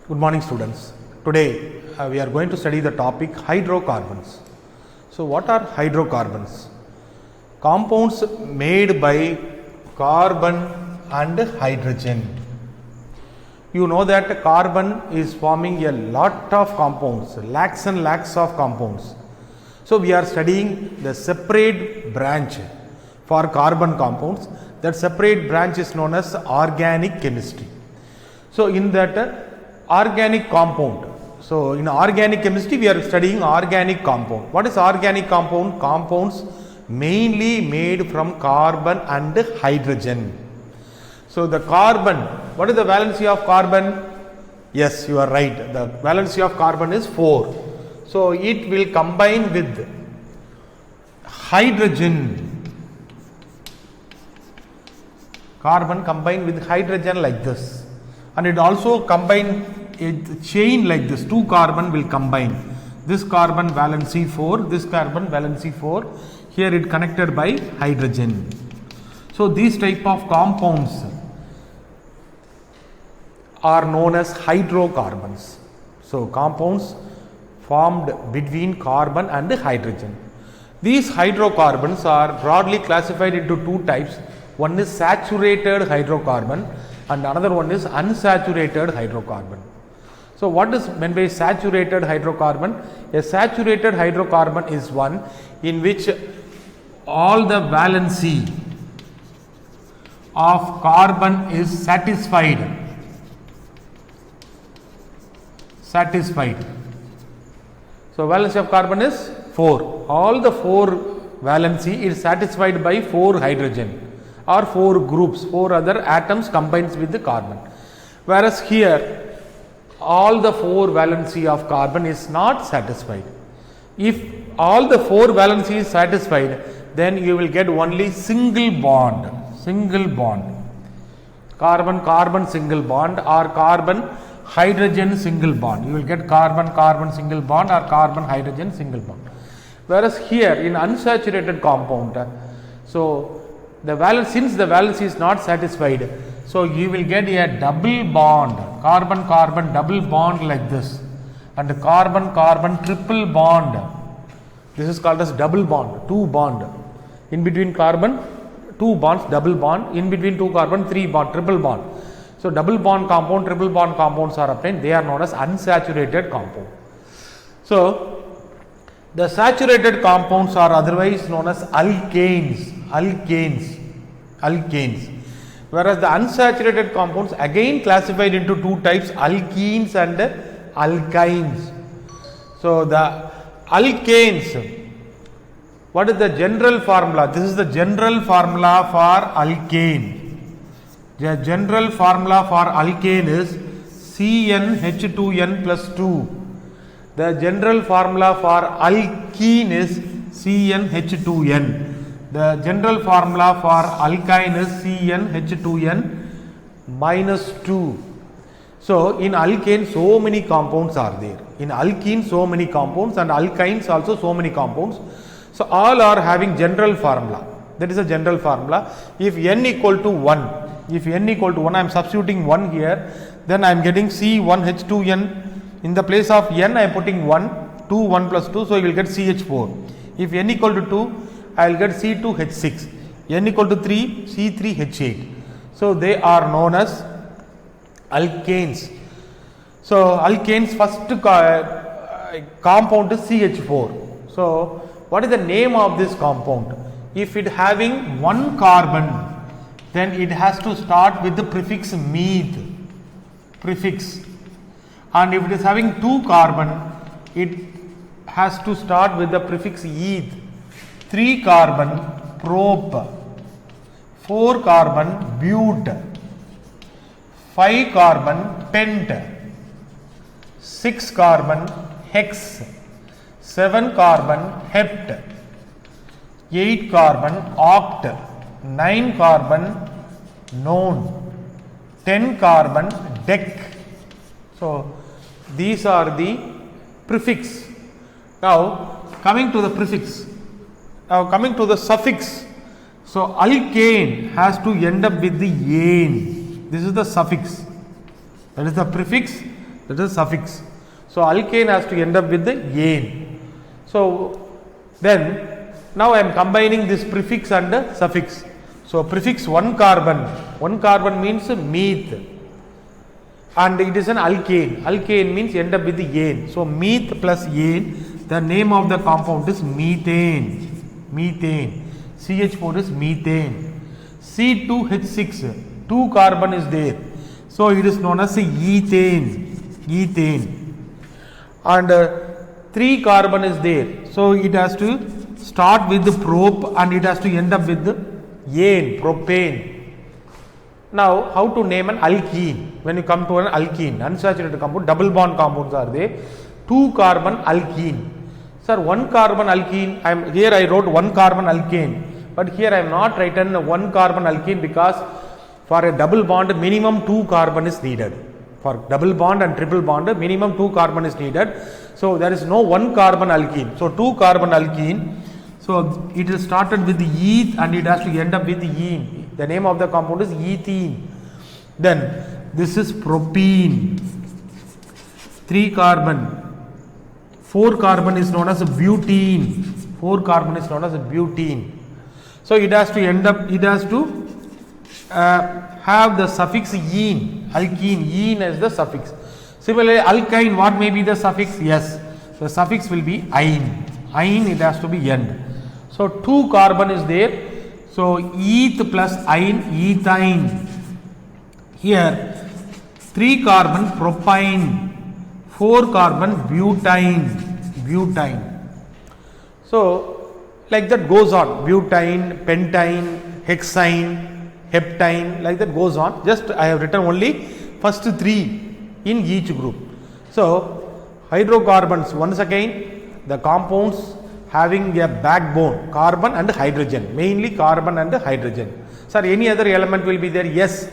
Good morning, students. Today we are going to study the topic hydrocarbons. So, what are hydrocarbons? Compounds made by carbon and hydrogen. You know that carbon is forming a lot of compounds, lakhs and lakhs of compounds. So, we are studying the separate branch for carbon compounds. That separate branch is known as organic chemistry. So, in that organic compound, so in organic chemistry we are studying organic compound. What is organic compound? Compounds mainly made from carbon and hydrogen. So, the carbon, what is the valency of carbon? Yes, you are right, the valency of carbon is 4. So, it will combine with hydrogen. Carbon combine with hydrogen like this, and it also combine a chain like this. 2 carbon will combine. This carbon valency 4, this carbon valency 4. Here it connected by hydrogen. So, these type of compounds are known as hydrocarbons. So, compounds formed between carbon and hydrogen. These hydrocarbons are broadly classified into 2 types. One is saturated hydrocarbon and another one is unsaturated hydrocarbon. So, what is meant by saturated hydrocarbon? A saturated hydrocarbon is one in which all the valency of carbon is satisfied. So, valency of carbon is 4. All the 4 valency is satisfied by 4 hydrogen or 4 groups, 4 other atoms combines with the carbon. Whereas here all the 4 valency of carbon is not satisfied. If all the 4 valency is satisfied, then you will get only single bond, carbon carbon single bond or carbon hydrogen single bond. You will get carbon carbon single bond or carbon hydrogen single bond. Whereas here in unsaturated compound, so the valence, since the valency is not satisfied, so you will get a double bond, carbon carbon double bond like this, and carbon carbon triple bond. This is called as double bond, 2 bond. In between carbon 2 bonds, double bond. In between 2 carbon 3 bond, triple bond. So, double bond compound, triple bond compounds are obtained. They are known as unsaturated compound. So, the saturated compounds are otherwise known as alkanes. Whereas the unsaturated compounds again classified into 2 types, alkenes and alkynes. So, the alkanes, what is the general formula? This is the general formula for alkane. The general formula for alkane is CnH2n plus 2. The general formula for alkene is CnH2n. The general formula for alkyne is CnH2n minus 2. So, in alkane so many compounds are there. In alkene so many compounds and alkynes also so many compounds. So, all are having general formula. That is a general formula. If n equal to 1, I am substituting 1 here, then I am getting C1H2n. In the place of n I am putting 1, 2, 1 plus 2, so you will get CH4. If n equal to 2, I will get C2H6. n equal to 3, C3H8. So, they are known as alkanes. So, alkanes first compound is CH4. So, what is the name of this compound? If it having 1 carbon, then it has to start with the prefix meth. And if it is having 2 carbon, it has to start with the prefix eth. 3 carbon prop, 4 carbon but, 5 carbon pent, 6 carbon hex, 7 carbon hept, 8 carbon oct, 9 carbon non, 10 carbon dec. So, these are the prefix. Now, coming to the prefix, now coming to the suffix. So, alkane has to end up with the ane. This is the suffix. That is the prefix. that is suffix. So alkane has to end up with the ane. So then now I am combining this prefix and the suffix. So prefix one carbon means meth, and it is an alkane. Alkane means end up with the ane. So meth plus ane, the name of the compound is methane. Methane. CH4 is methane. C2H6, 2 carbon is there. So it is known as ethane. Ethane. And 3 carbon is there. So it has to start with the prop and it has to end up with the ane, propane. Now, how to name an alkene? When you come to an alkene, unsaturated compound, double bond compounds are there. 2 carbon alkene. Sir, 1 carbon alkene, here I wrote 1 carbon alkane, but here I am not written 1 carbon alkene because for a double bond minimum 2 carbon is needed. For double bond and triple bond minimum 2 carbon is needed. So there is no 1 carbon alkene. So 2 carbon alkene. So it is started with the eth and it has to end up with the ene. The name of the compound is ethene. Then this is propene. 3 carbon. 4 carbon is known as butene. 4 carbon is known as butene. So it has to end up, it has to have the suffix ene. Alkene, ene is the suffix. Similarly, alkyne, what may be the suffix? Yes, the suffix will be ine. Ine, it has to be end. So 2 carbon is there. So eth plus ine, ethine. Here 3 carbon propyne. 4 carbon butane. Butane. So like that goes on. Butane, pentine, hexine, heptine, like that goes on. Just I have written only first 3 in each group. So hydrocarbons, once again the compounds having a backbone, carbon and hydrogen, mainly carbon and hydrogen. Sir, any other element will be there? Yes.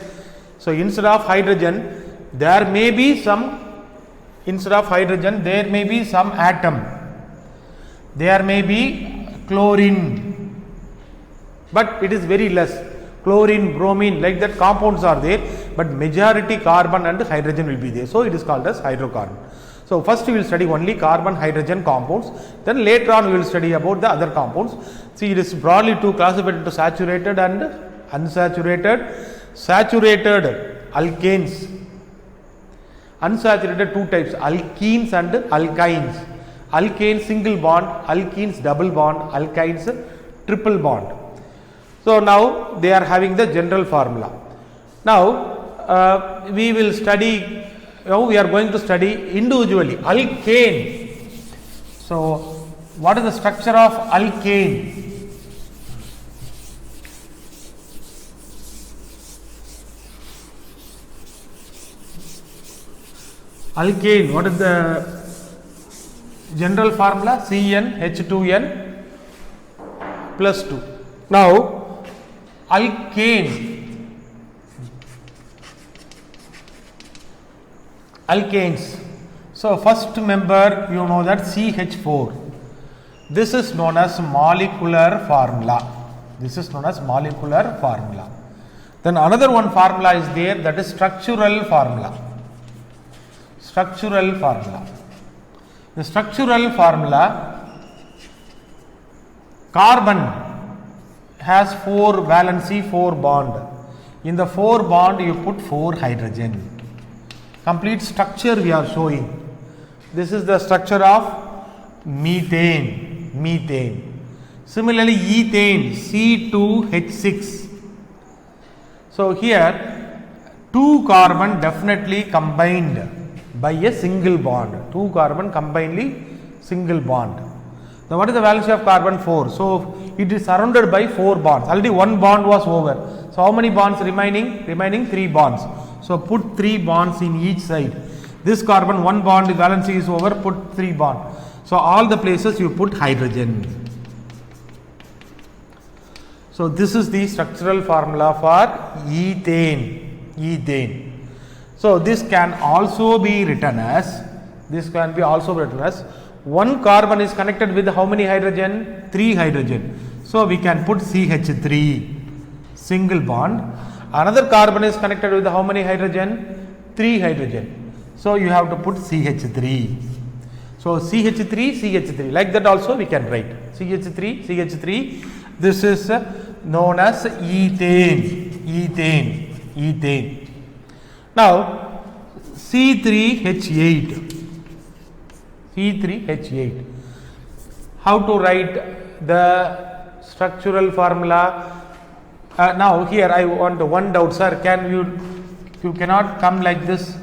So instead of hydrogen there may be some, instead of hydrogen there may be some atom, there may be chlorine, but it is very less. Chlorine, bromine, like that compounds are there, but majority carbon and hydrogen will be there. So it is called as hydrocarbon. So first we will study only carbon hydrogen compounds, then later on we will study about the other compounds. See, it is broadly to classified into saturated and unsaturated. Saturated alkanes, unsaturated 2 types, alkenes and alkynes. Alkanes single bond, alkenes double bond, alkynes triple bond. So now they are having the general formula. Now we will study, now we are going to study individually alkane. So what is the structure of alkane? Alkane, what is the general formula? CnH2n plus 2. Now alkane, alkanes. So first member, you know that CH4. This is known as molecular formula. This is known as molecular formula. Then another one formula is there, that is structural formula. Structural formula. The structural formula, carbon has 4 valency, 4 bond. In the 4 bond you put 4 hydrogen. Complete structure we are showing. This is the structure of methane. Methane. Similarly ethane, C2H6. So here 2 carbon definitely combined by a single bond. 2 carbon combinedly single bond. Now what is the valency of carbon? 4. So it is surrounded by 4 bonds. Already 1 bond was over. So how many bonds remaining? Remaining 3 bonds. So put 3 bonds in each side. This carbon 1 bond valency is over, put 3 bond. So all the places you put hydrogen. So this is the structural formula for ethane. Ethane. So this can also be written as, 1 carbon is connected with how many hydrogen? 3 hydrogen. So we can put CH3, single bond. Another carbon is connected with how many hydrogen? 3 hydrogen. So you have to put CH3. So CH3, CH3, like that also we can write CH3, CH3. This is known as ethane. Now C3H8. How to write the structural formula? Now here I want one doubt, sir. You cannot come like this,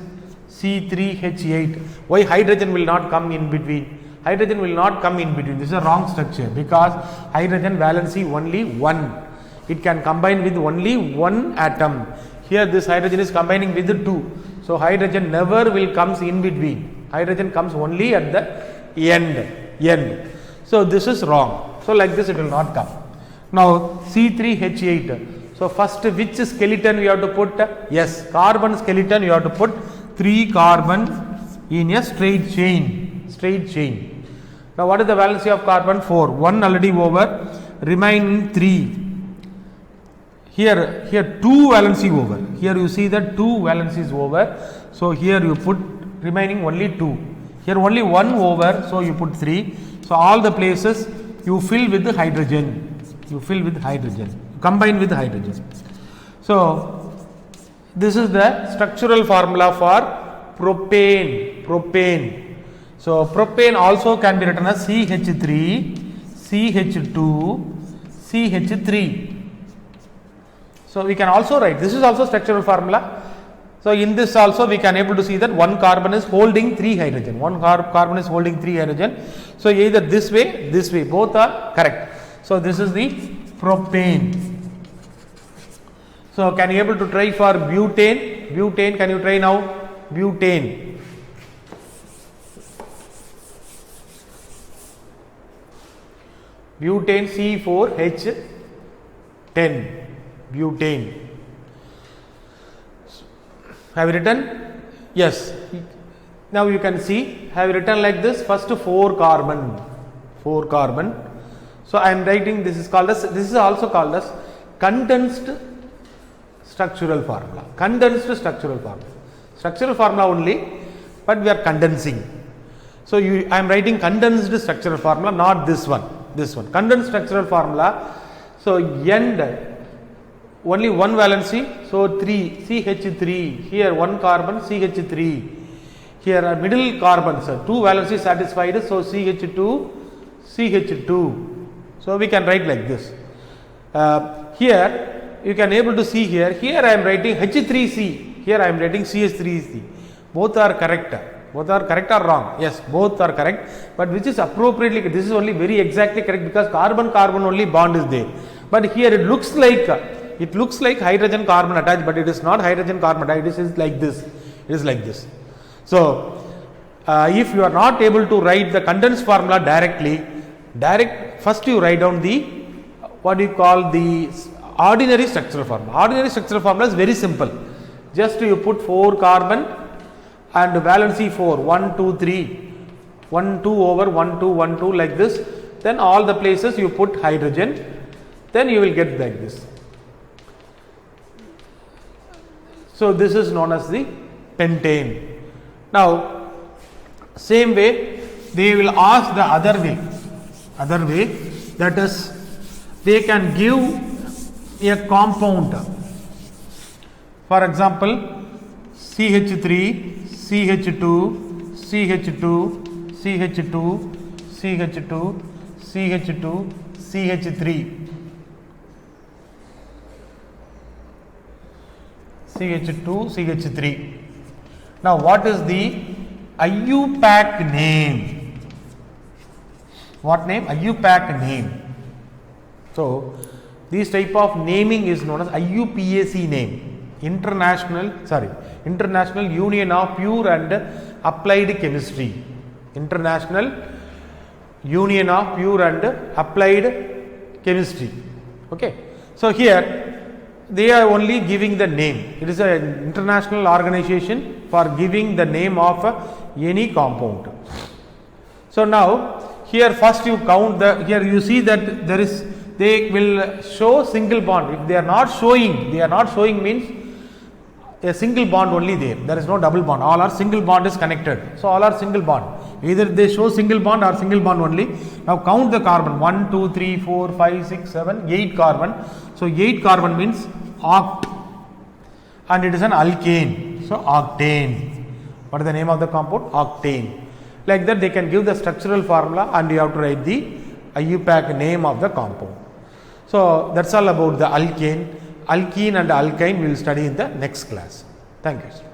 C3H8. Why hydrogen will not come in between? Hydrogen will not come in between. This is a wrong structure because hydrogen valency only 1. It can combine with only one atom. Here this hydrogen is combining with 2. So hydrogen never will comes in between. Hydrogen comes only at the end. So this is wrong. So like this it will not come. Now C3H8. So first which skeleton you have to put? Yes, carbon skeleton you have to put 3 carbon in a straight chain. Now what is the valency of carbon? 4. 1 already over, remaining 3. Here 2 valency over. Here you see that 2 valency is over. So here you put remaining only 2. Here only 1 over, so you put 3. So all the places you fill with the hydrogen. Combine with hydrogen. So this is the structural formula for propane. So propane also can be written as CH3, CH2, CH3. So we can also write, this is also structural formula. So in this also we can able to see that one carbon is holding 3 hydrogen. One carbon is holding 3 hydrogen. So either this way, both are correct. So this is the propane. So can you able to try for butane? Butane, can you try now? Butane. Butane C4H10. Butane. Have you written? Yes. Now you can see, have you written like this? First 4 carbon. So I am writing, this is also called as condensed structural formula. Structural formula only, but we are condensing. So I am writing condensed structural formula, not this one. Condensed structural formula. So end only one valency, so 3 CH3. Here 1 carbon CH3. Here are middle carbons, 2 valency satisfied, so CH2. So we can write like this. Here you can able to see here I am writing H3C, here I am writing CH3C. Both are correct or wrong? Yes, both are correct, but which is appropriately, this is only very exactly correct because carbon only bond is there. But here it looks like hydrogen carbon attached, but it is not hydrogen carbon attached. It is like this. So if you are not able to write the condensed formula first you write down the what you call the ordinary structural formula. Ordinary structural formula is very simple. Just you put 4 carbon and valency 4, 1, 2, 3, 1, 2 over 1, 2, 1, 2 like this. Then all the places you put hydrogen, then you will get like this. So this is known as the pentane. Now same way they will ask the other way, that is they can give a compound. For example, CH3, CH2, CH2, CH2, CH2, CH2, CH3. CH3. Now what is the IUPAC name? What name? IUPAC name. So this type of naming is known as IUPAC name. International Union of Pure and Applied Chemistry. International Union of Pure and Applied Chemistry. Okay. So here they are only giving the name. It is an international organization for giving the name of any compound. So now here first you count here you see that they will show single bond. If they are not showing means a single bond only there. There is no double bond. All are single bond is connected. So all are single bond. Either they show single bond or single bond only. Now count the carbon. 1, 2, 3, 4, 5, 6, 7, 8 carbon. So 8 carbon means oct. And it is an alkane. So octane. What is the name of the compound? Octane. Like that they can give the structural formula and you have to write the IUPAC name of the compound. So that's all about the alkane. Alkene and alkyne we will study in the next class. Thank you.